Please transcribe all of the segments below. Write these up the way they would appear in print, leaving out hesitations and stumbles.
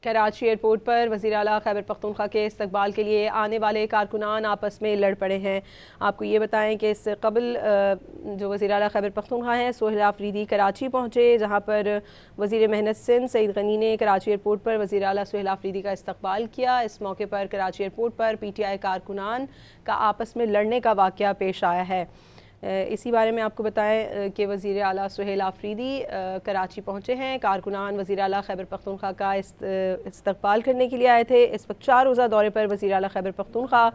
Karachi airport پر وزیر اعلیٰ خیبر پختونخوا کے استقبال کے لیے آنے والے کارکنان آپس میں لڑ پڑے ہیں۔ آپ کو یہ بتائیں کہ اس سے قبل جو وزیر اعلیٰ خیبر پختونخوا ہیں سہیل آفریدی کراچی پہنچے، جہاں پر وزیر محنت سندھ سعید غنی نے کراچی ایئرپورٹ پر وزیر اعلیٰ سہیل آفریدی کا استقبال کیا۔ اس موقع پر کراچی ایئرپورٹ پر پی ٹی آئی کارکنان کا آپس میں لڑنے کا واقعہ پیش آیا ہے۔ اسی بارے میں آپ کو بتائیں کہ وزیر اعلیٰ سہیل آفریدی کراچی پہنچے ہیں۔ کارکنان وزیر اعلیٰ خیبر پختونخوا کا استقبال کرنے کے لیے آئے تھے۔ اس وقت 4 روزہ دورے پر وزیر اعلیٰ خیبر پختونخوا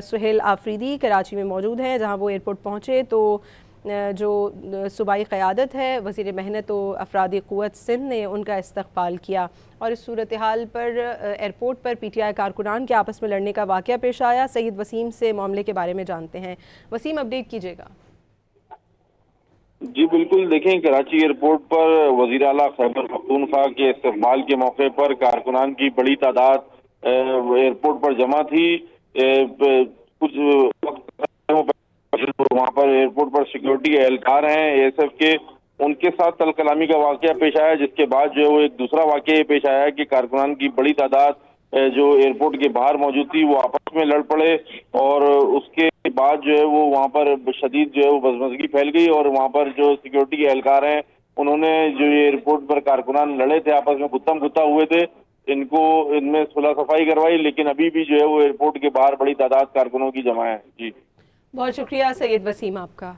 سہیل آفریدی کراچی میں موجود ہیں، جہاں وہ ایئرپورٹ پہنچے تو جو صوبائی قیادت ہے وزیر محنت و افرادی قوت سندھ نے ان کا استقبال کیا، اور اس صورتحال پر ایئرپورٹ پر پی ٹی آئی کارکنان کے آپس میں لڑنے کا واقعہ پیش آیا۔ سید وسیم سے معاملے کے بارے میں جانتے ہیں۔ وسیم، اپڈیٹ کیجیے گا۔ جی بالکل، دیکھیں کراچی ایئرپورٹ پر وزیر اعلیٰ خیبر پختونخوا کے استقبال کے موقع پر کارکنان کی بڑی تعداد ایئرپورٹ پر جمع تھی۔ کچھ وقت وہاں پر ایئرپورٹ پر سیکیورٹی اہلکار ہیں اے ایس ایف کے، ان کے ساتھ تل کلامی کا واقعہ پیش آیا، جس کے بعد جو ہے وہ ایک دوسرا واقعہ پیش آیا کہ کارکنان کی بڑی تعداد جو ایئرپورٹ کے باہر موجود تھی وہ آپس میں لڑ پڑے، اور اس کے بعد جو ہے وہ وہاں پر شدید جو ہے وہ بزمزگی پھیل گئی، اور وہاں پر جو سیکیورٹی کے اہلکار ہیں انہوں نے جو یہ ایئرپورٹ پر کارکنان لڑے تھے، آپس میں گتم گتا ہوئے تھے، ان میں صلح صفائی کروائی، لیکن ابھی بھی جو ہے وہ ایئرپورٹ کے باہر بڑی تعداد کارکنوں کی جمع ہے۔ جی بہت شکریہ سید وسیم آپ کا۔